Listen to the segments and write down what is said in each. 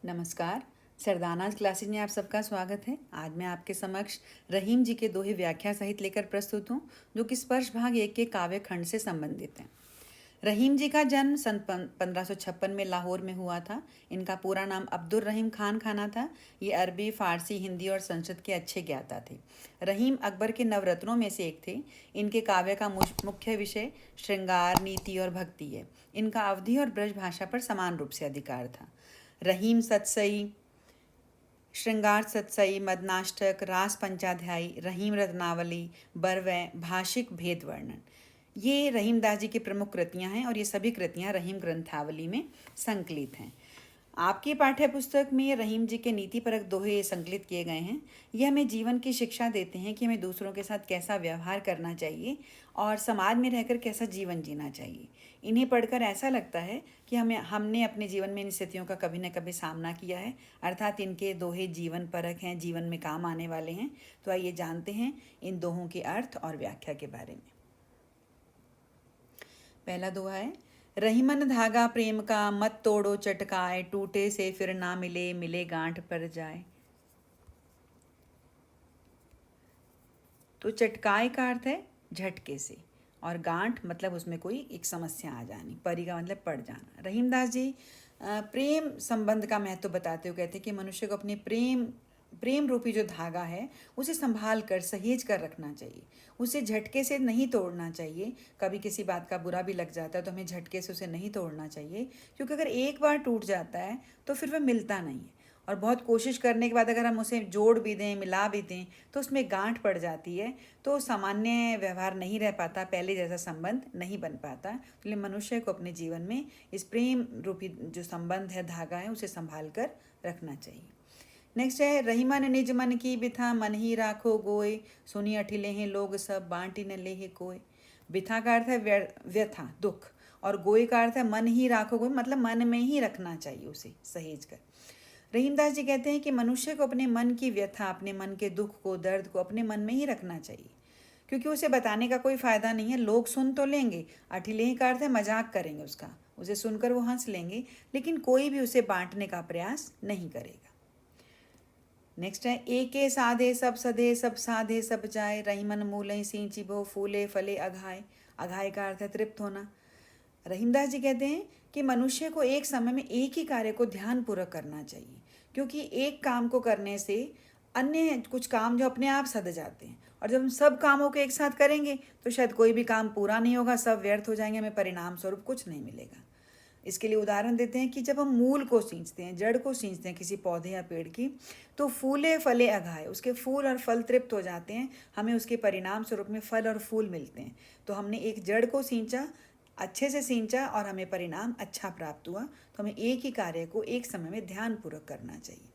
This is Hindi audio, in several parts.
नमस्कार। सरदानाज क्लासेज में आप सबका स्वागत है। आज मैं आपके समक्ष रहीम जी के दोहे व्याख्या सहित लेकर प्रस्तुत हूँ, जो कि स्पर्श भाग 1 के काव्य खंड से संबंधित हैं। रहीम जी का जन्म सन 1556 में लाहौर में हुआ था। इनका पूरा नाम अब्दुल रहीम खान खाना था। ये अरबी, फारसी, हिंदी और संस्कृत के अच्छे ज्ञाता थे। रहीम अकबर के नवरत्नों में से एक थे। इनके काव्य का मुख्य विषय श्रृंगार, नीति और भक्ति है। इनका अवधी और ब्रज भाषा पर समान रूप से अधिकार था। रहीम सतसई, श्रृंगार सतसई, मदनाष्टक, रास पंचाध्यायी, रहीम रत्नावली, बरवै, भाषिक भेद वर्णन, ये रहीमदास जी की प्रमुख कृतियां हैं और ये सभी कृतियां रहीम ग्रंथावली में संकलित हैं। आपकी पाठ्य पुस्तक में रहीम जी के नीतिपरक दोहे संकलित किए गए हैं। ये हमें जीवन की शिक्षा देते हैं कि हमें दूसरों के साथ कैसा व्यवहार करना चाहिए और समाज में रहकर कैसा जीवन जीना चाहिए। इन्हें पढ़कर ऐसा लगता है कि हमने अपने जीवन में इन स्थितियों का कभी न कभी सामना किया है, अर्थात इनके दोहे जीवन परक हैं, जीवन में काम आने वाले हैं। तो आइए जानते हैं इन दोहों के अर्थ और व्याख्या के बारे में। पहला दोहा है, रहीमन धागा प्रेम का मत तोड़ो चटकाए, टूटे से फिर ना मिले, मिले गांठ पर जाए। तो चटकाए का अर्थ है झटके से, और गांठ मतलब उसमें कोई एक समस्या आ जानी, परी का मतलब पड़ जाना। रहीमदास जी प्रेम संबंध का महत्व बताते हुए कहते हैं कि मनुष्य को अपने प्रेम रूपी जो धागा है उसे संभाल कर सहेज कर रखना चाहिए। उसे झटके से नहीं तोड़ना चाहिए। कभी किसी बात का बुरा भी लग जाता है तो हमें झटके से उसे नहीं तोड़ना चाहिए, क्योंकि अगर एक बार टूट जाता है तो फिर वह मिलता नहीं है। और बहुत कोशिश करने के बाद अगर हम उसे जोड़ भी दें, मिला भी दें, तो उसमें गांठ पड़ जाती है, तो सामान्य व्यवहार नहीं रह पाता, पहले जैसा संबंध नहीं बन पाता। इसलिए मनुष्य को अपने जीवन में इस प्रेम रूपी जो संबंध है, धागा है, उसे संभाल कर रखना चाहिए। नेक्स्ट है, रहीमन निज मन की बिथा, मन ही राखो गोय, सुनी अठिले हैं लोग सब, बांटी न ले कोय। बिथा का अर्थ है व्यथा, दुख, और गोय का अर्थ है मन ही राखो गोय, मतलब मन में ही रखना चाहिए उसे सहेज कर। रहीमदास जी कहते हैं कि मनुष्य को अपने मन की व्यथा, अपने मन के दुख को, दर्द को अपने मन में ही रखना चाहिए, क्योंकि उसे बताने का कोई फ़ायदा नहीं है। लोग सुन तो लेंगे, अठिलेही का अर्थ है मजाक करेंगे उसका, उसे सुनकर वो हंस लेंगे, लेकिन कोई भी उसे बांटने का प्रयास नहीं करेगा। नेक्स्ट है, एके साधे सब सधे, सब साधे सब जाए, रहीमन मूले सींची बो, फूले फले अघाए। अघाए का अर्थ है तृप्त होना। रहीमदास जी कहते हैं कि मनुष्य को एक समय में एक ही कार्य को ध्यानपूर्वक करना चाहिए, क्योंकि एक काम को करने से अन्य कुछ काम जो अपने आप सध जाते हैं, और जब हम सब कामों को एक साथ करेंगे तो शायद कोई भी काम पूरा नहीं होगा, सब व्यर्थ हो जाएंगे, हमें परिणाम स्वरूप कुछ नहीं मिलेगा। इसके लिए उदाहरण देते हैं कि जब हम मूल को सींचते हैं, जड़ को सींचते हैं किसी पौधे या पेड़ की, तो फूले फले अघाए, उसके फूल और फल तृप्त हो जाते हैं, हमें उसके परिणाम स्वरूप में फल और फूल मिलते हैं। तो हमने एक जड़ को सींचा, अच्छे से सींचा, और हमें परिणाम अच्छा प्राप्त हुआ। तो हमें एक ही कार्य को एक समय में ध्यानपूर्वक करना चाहिए।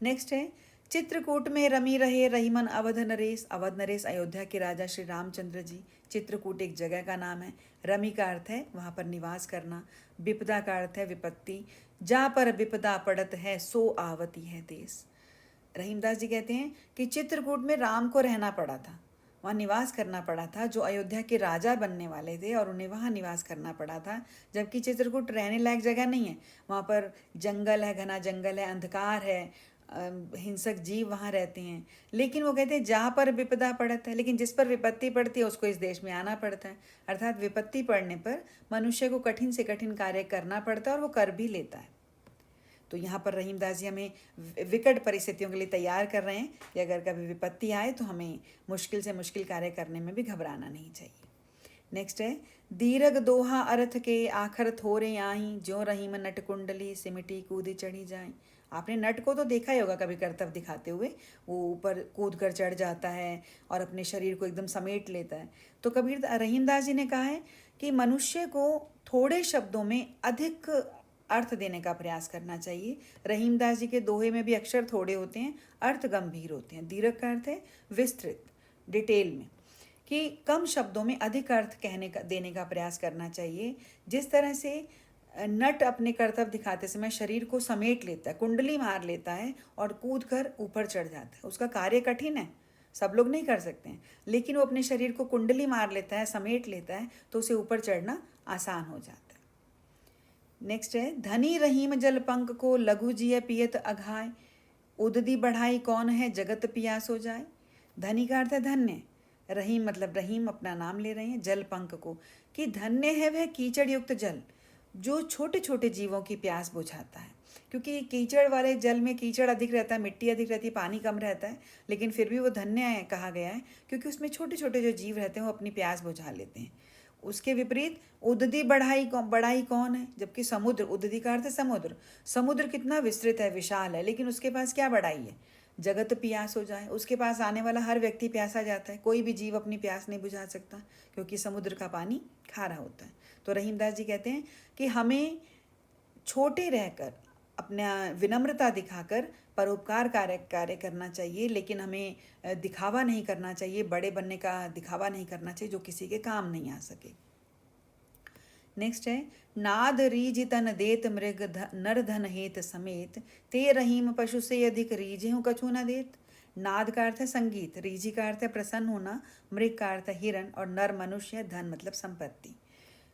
नेक्स्ट है, चित्रकूट में रमी रहे रहीमन अवध नरेश। अवध नरेश अयोध्या के राजा श्री रामचंद्र जी। चित्रकूट एक जगह का नाम है। रमी का अर्थ है वहाँ पर निवास करना। विपदा का अर्थ है विपत्ति। जा पर विपदा पड़त है, सो आवती है देश। रहीमदास जी कहते हैं कि चित्रकूट में राम को रहना पड़ा था, वहाँ निवास करना पड़ा था, जो अयोध्या के राजा बनने वाले थे, और उन्हें वहाँ निवास करना पड़ा था, जबकि चित्रकूट रहने लायक जगह नहीं है। वहाँ पर जंगल है, घना जंगल है, अंधकार है, हिंसक जीव वहाँ रहते हैं। लेकिन वो कहते हैं जहाँ पर विपदा पड़ता है, लेकिन जिस पर विपत्ति पड़ती है उसको इस देश में आना पड़ता है। अर्थात विपत्ति पड़ने पर मनुष्य को कठिन से कठिन कार्य करना पड़ता है, और वो कर भी लेता है। तो यहाँ पर रहीमदास जी हमें विकट परिस्थितियों के लिए तैयार कर रहे हैं कि अगर कभी विपत्ति आए तो हमें मुश्किल से मुश्किल कार्य करने में भी घबराना नहीं चाहिए। नेक्स्ट है, दीर्घ दोहा अर्थ के, आखर थोरे आही, ज्यों रहीम नट कुंडली, सिमटी कूदी चढ़ी जाए। आपने नट को तो देखा ही होगा कभी कर्तव्य दिखाते हुए, वो ऊपर कूद कर चढ़ जाता है और अपने शरीर को एकदम समेट लेता है। तो कबीर रहीमदास जी ने कहा है कि मनुष्य को थोड़े शब्दों में अधिक अर्थ देने का प्रयास करना चाहिए। रहीमदास जी के दोहे में भी अक्षर थोड़े होते हैं, अर्थ गंभीर होते हैं। दीर्घ का अर्थ है विस्तृत, डिटेल में, कि कम शब्दों में अधिक अर्थ देने का प्रयास करना चाहिए। जिस तरह से नट अपने कर्तव्य दिखाते समय शरीर को समेट लेता है, कुंडली मार लेता है और कूद कर ऊपर चढ़ जाता है, उसका कार्य कठिन है, सब लोग नहीं कर सकते हैं, लेकिन वो अपने शरीर को कुंडली मार लेता है, समेट लेता है, तो उसे ऊपर चढ़ना आसान हो जाता है। नेक्स्ट है, धनी रहीम जल पंक को लघु जिय पियत अघाय, उददी बढ़ाई कौन है जगत पियास हो जाए। धनी का अर्थ है धन्य, रहीम मतलब रहीम अपना नाम ले रहे हैं, जल पंक को, कि धन्य है वह कीचड़ युक्त जल जो छोटे छोटे जीवों की प्यास बुझाता है। क्योंकि कीचड़ वाले जल में कीचड़ अधिक रहता है, मिट्टी अधिक रहती है, पानी कम रहता है, लेकिन फिर भी वो धन्य है कहा गया है क्योंकि उसमें छोटे छोटे जो जीव रहते हैं वो अपनी प्यास बुझा लेते हैं। उसके विपरीत उददी बढ़ाई कौन है, जबकि समुद्र, उददी का अर्थ है समुद्र, समुद्र कितना विस्तृत है, विशाल है, लेकिन उसके पास क्या बढ़ाई है, जगत प्यास हो जाए। उसके पास आने वाला हर व्यक्ति प्यासा जाता है, कोई भी जीव अपनी प्यास नहीं बुझा सकता क्योंकि समुद्र का पानी खारा होता है। तो रहीमदास जी कहते हैं कि हमें छोटे रहकर अपना विनम्रता दिखाकर परोपकार कार्य करना चाहिए, लेकिन हमें दिखावा नहीं करना चाहिए, बड़े बनने का दिखावा नहीं करना चाहिए जो किसी के काम नहीं आ सके। नेक्स्ट है, नाद रीज तन देत मृग नर धन हेत समेत, ते रहीम पशु से अधिक रीजे हूँ कछु न देत। नाद का अर्थ है संगीत, रीजी का अर्थ है प्रसन्न होना, मृग का अर्थ है हिरण, और नर मनुष्य, धन मतलब संपत्ति।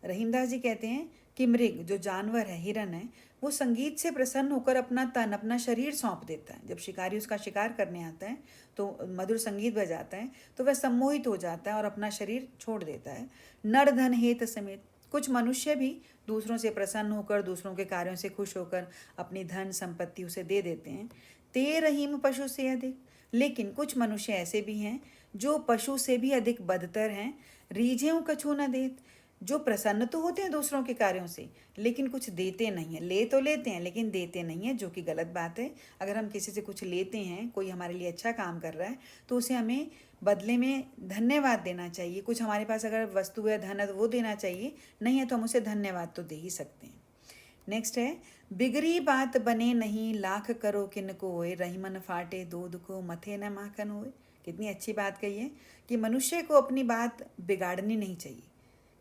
रहीमदास जी कहते हैं कि मृग जो जानवर है, हिरण है, वो संगीत से प्रसन्न होकर अपना तन, अपना शरीर सौंप देता है। जब शिकारी उसका शिकार करने आता है तो मधुर संगीत बजाता है तो वह सम्मोहित हो जाता है और अपना शरीर छोड़ देता है। नर धन हेत समेत, कुछ मनुष्य भी दूसरों से प्रसन्न होकर, दूसरों के कार्यों से खुश होकर अपनी धन संपत्ति उसे दे देते हैं। ते रहीम पशु से अधिक, लेकिन कुछ मनुष्य ऐसे भी हैं जो पशु से भी अधिक बदतर हैं। रीझें कछु न देत, जो प्रसन्न तो होते हैं दूसरों के कार्यों से लेकिन कुछ देते नहीं हैं, ले तो लेते हैं लेकिन देते नहीं हैं, जो कि गलत बात है। अगर हम किसी से कुछ लेते हैं, कोई हमारे लिए अच्छा काम कर रहा है, तो उसे हमें बदले में धन्यवाद देना चाहिए। कुछ हमारे पास अगर वस्तु है, धन है, तो वो देना चाहिए, नहीं है तो हम उसे धन्यवाद तो दे ही सकते हैं। नेक्स्ट है, बिगड़ी बात बने नहीं लाख करो किन को होए, रहीमन फाटे दूध को मथे न माखन होए। कितनी अच्छी बात कही है कि मनुष्य को अपनी बात बिगाड़नी नहीं चाहिए।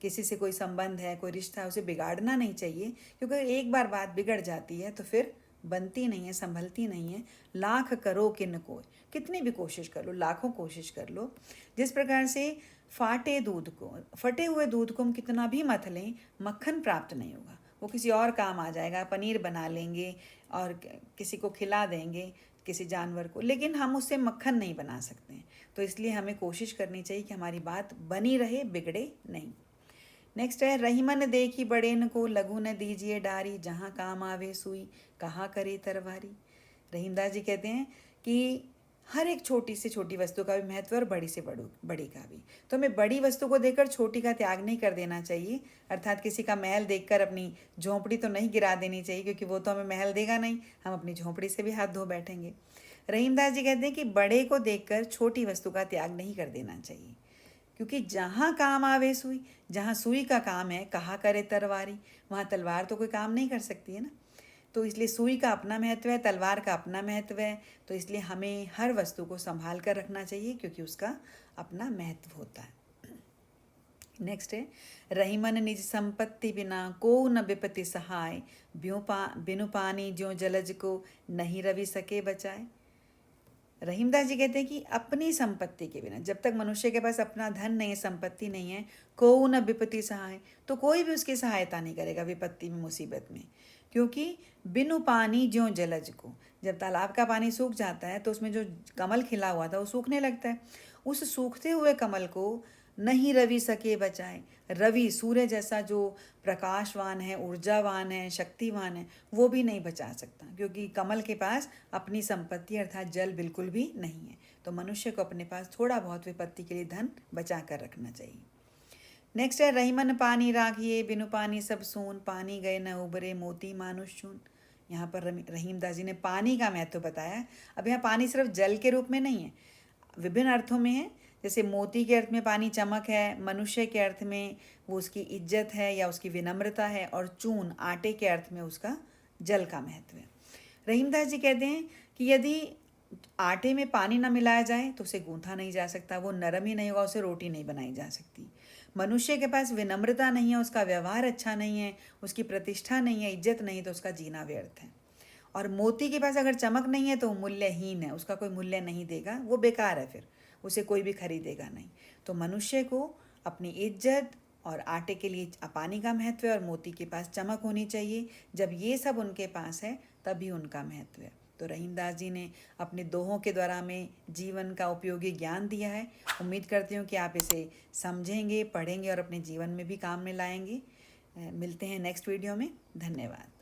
किसी से कोई संबंध है, कोई रिश्ता है, उसे बिगाड़ना नहीं चाहिए, क्योंकि एक बार बात बिगड़ जाती है तो फिर बनती नहीं है, संभलती नहीं है। लाख करो किन को, कितनी भी कोशिश कर लो, लाखों कोशिश कर लो, जिस प्रकार से फाटे दूध को, फटे हुए दूध को हम कितना भी मथ लें, मक्खन प्राप्त नहीं होगा। वो किसी और काम आ जाएगा, पनीर बना लेंगे और किसी को खिला देंगे, किसी जानवर को, लेकिन हम उससे मक्खन नहीं बना सकते हैं। तो इसलिए हमें कोशिश करनी चाहिए कि हमारी बात बनी रहे, बिगड़े नहीं। नेक्स्ट है, रहीमन देखी बड़ेन को लघु न दीजिए डारी, जहाँ काम आवे सुई कहाँ करे तरवारी। रहीमदास जी कहते हैं कि हर एक छोटी से छोटी वस्तु का भी महत्व और बड़ी से बड़ी का भी। तो हमें बड़ी वस्तु को देखकर छोटी का त्याग नहीं कर देना चाहिए, अर्थात किसी का महल देखकर अपनी झोंपड़ी तो नहीं गिरा देनी चाहिए, क्योंकि वो तो हमें महल देगा नहीं, हम अपनी झोंपड़ी से भी हाथ धो बैठेंगे। रहीमदास जी कहते हैं कि बड़े को देखकर छोटी वस्तु का त्याग नहीं कर देना चाहिए, क्योंकि जहाँ काम आवे सुई, जहाँ सुई का काम है, कहाँ करे तलवारी, वहाँ तलवार तो कोई काम नहीं कर सकती है ना। तो इसलिए सुई का अपना महत्व है, तलवार का अपना महत्व है, तो इसलिए हमें हर वस्तु को संभाल कर रखना चाहिए क्योंकि उसका अपना महत्व होता है। नेक्स्ट है, रहीमन निज संपत्ति बिना को न विपत्ति सहाय, बिनु पानी ज्यों जलज को नहीं रवि सके बचाए। रहीमदास जी कहते हैं कि अपनी संपत्ति के बिना, जब तक मनुष्य के पास अपना धन नहीं है, संपत्ति नहीं है, को न विपत्ति सहाय, तो कोई भी उसकी सहायता नहीं करेगा विपत्ति में, मुसीबत में। क्योंकि बिनु पानी ज्यों जलज को, जब तालाब का पानी सूख जाता है तो उसमें जो कमल खिला हुआ था वो सूखने लगता है। उस सूखते हुए कमल को नहीं रवि सके बचाए, रवि सूर्य जैसा जो प्रकाशवान है, ऊर्जावान है, शक्तिवान है, वो भी नहीं बचा सकता, क्योंकि कमल के पास अपनी संपत्ति अर्थात जल बिल्कुल भी नहीं है। तो मनुष्य को अपने पास थोड़ा बहुत विपत्ति के लिए धन बचा कर रखना चाहिए। नेक्स्ट है, रहीमन पानी राखिए बिनु पानी सब सून, पानी गए न उबरे मोती मानुष चून। यहाँ पर रहीमदास जी ने पानी का महत्व बताया। अब यहाँ पानी सिर्फ जल के रूप में नहीं है, विभिन्न अर्थों में है। जैसे मोती के अर्थ में पानी चमक है, मनुष्य के अर्थ में वो उसकी इज्जत है या उसकी विनम्रता है, और चून आटे के अर्थ में उसका जल का महत्व है। रहीमदास जी कहते हैं कि यदि आटे में पानी ना मिलाया जाए तो उसे गूंथा नहीं जा सकता, वो नरम ही नहीं होगा, उसे रोटी नहीं बनाई जा सकती। मनुष्य के पास विनम्रता नहीं है, उसका व्यवहार अच्छा नहीं है, उसकी प्रतिष्ठा नहीं है, इज्जत नहीं, तो उसका जीना व्यर्थ है। और मोती के पास अगर चमक नहीं है तो वो मूल्यहीन है, उसका कोई मूल्य नहीं देगा, वो बेकार है, फिर उसे कोई भी खरीदेगा नहीं। तो मनुष्य को अपनी इज्जत और आटे के लिए पानी का महत्व है और मोती के पास चमक होनी चाहिए। जब ये सब उनके पास है तभी उनका महत्व है। तो रहीमदास जी ने अपने दोहों के द्वारा हमें जीवन का उपयोगी ज्ञान दिया है। उम्मीद करती हूँ कि आप इसे समझेंगे, पढ़ेंगे और अपने जीवन में भी काम में लाएंगे। मिलते हैं नेक्स्ट वीडियो में। धन्यवाद।